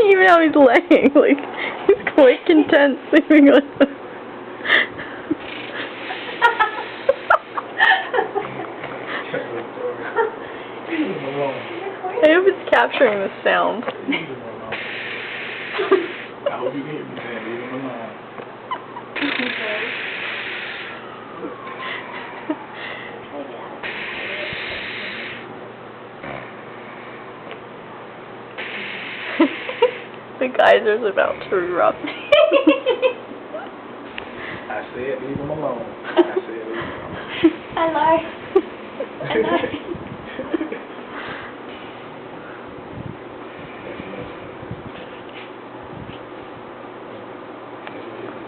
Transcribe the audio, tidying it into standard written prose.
even how he's laying. Like, he's quite content sleeping like this. I hope it's capturing the sound. I hope you can hear me saying, leave him alone. The geyser's about to erupt. I said leave him alone. I said leave him alone. I lied. I lied.